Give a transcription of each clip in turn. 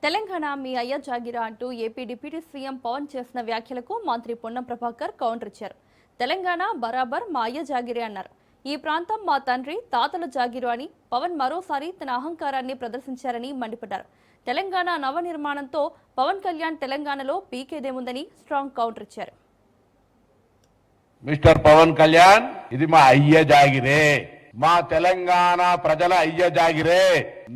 తెలంగాణ మీ అయ్య జాగిరా అంటూ AP deputy CM Pawan చేసిన వ్యాఖ్యలకు మంత్రి పొన్నం ప్రభాకర్ కౌంటర్ ఇచ్చారు. తెలంగాణ బరాబర్ మా అయ్య జాగిరే అన్నారు. ఈ ప్రాంతం మా తండ్రి తాతల జాగిరు అని పవన్ మరోసారి తన అహంకారాన్ని ప్రదర్శించారని మండిపడ్డారు. తెలంగాణ నవనిర్మాణంతో పవన్ కళ్యాణ్ తెలంగాణలో పీకేదేముందని స్ట్రాంగ్ కౌంటర్ ఇచ్చారు. మిస్టర్ పవన్ కళ్యాణ్, ఇది మా అయ్య జాగిరే, మా తెలంగాణ ప్రజల అయ్య జాగిరే,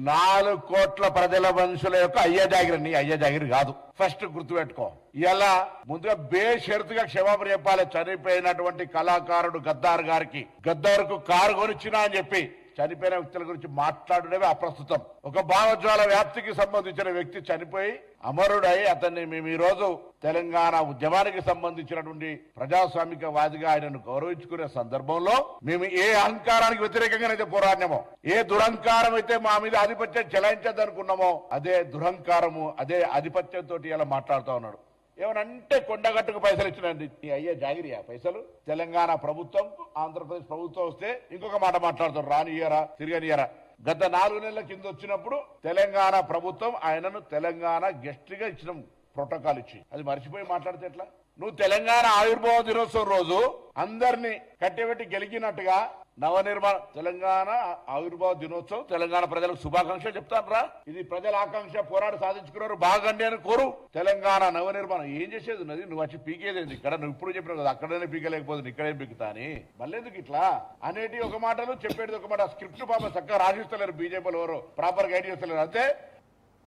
4 కోట్ల ప్రజల మనుషుల యొక్క అయ్య జాగిరి. నీ అయ్య జాగిరి కాదు, ఫస్ట్ గుర్తుపెట్టుకో. ఇలా ముందుగా బేషరతుగా క్షమాపణ చెప్పాలి. చనిపోయినటువంటి కళాకారుడు గద్దార్ గారికి, గద్దార్కు కారు కొనిచ్చినా అని చెప్పి చనిపోయిన వ్యక్తుల గురించి మాట్లాడడమే అప్రస్తుతం. ఒక భావజ్వాల వ్యాప్తికి సంబంధించిన వ్యక్తి చనిపోయి అమరుడై అతన్ని మేము ఈ రోజు తెలంగాణ ఉద్యమానికి సంబంధించినటువంటి ప్రజాస్వామికవాదిగా ఆయనను గౌరవించుకునే సందర్భంలో మేము ఏ అహంకారానికి వ్యతిరేకంగానైతే పోరాడినామో, ఏ దురహంకారం అయితే మా మీద ఆధిపత్యం చెలాయించదనుకున్నామో అదే దురహంకారము, అదే ఆధిపత్యంతో ఇలా మాట్లాడుతూ ఉన్నాడు. ఏమనంటే కొండగట్టుకు పైసలు ఇచ్చినండి. నీ అయ్యే జాగిరియా పైసలు? తెలంగాణ ప్రభుత్వం, ఆంధ్రప్రదేశ్ ప్రభుత్వం వస్తే ఇంకొక మాట మాట్లాడుతారు, రానియరా తిరగనియరా. గత 4 నెలల కింద వచ్చినప్పుడు తెలంగాణ ప్రభుత్వం ఆయనను తెలంగాణ గెస్ట్ గా ఇచ్చిన ప్రోటోకాల్ ఇచ్చి, అది మర్చిపోయి మాట్లాడితే ఎట్లా? నువ్వు తెలంగాణ ఆవిర్భావ దినోత్సవం రోజు అందరినీ కట్టెబెట్టి గెలికినట్టుగా నవనిర్మాణ తెలంగాణ ఆవిర్భావ దినోత్సవం తెలంగాణ ప్రజలకు శుభాకాంక్షలు చెప్తాను రా. ఇది ప్రజల ఆకాంక్ష, పోరాడి సాధించుకున్నారు, బాగండి అని కోరు. తెలంగాణ నవనిర్మాణం ఏం చేసేది ఉన్నది? నువ్వు వచ్చి పీకేదేంది ఇక్కడ? నువ్వు ఇప్పుడు చెప్పినావు కదా, అక్కడనే పీకలేకపోతుంది ఇక్కడేం పీకుతా అని. మళ్ళీ ఎందుకు ఇట్లా అనేటి ఒక మాటలు చెప్పేది ఒక మాట. స్క్రిప్ట్ పాప చక్కగా రాసిస్తలేరు, బీజేపీలో ఎవరు ప్రాపర్ గైడ్ చేస్తలేరు. అంతే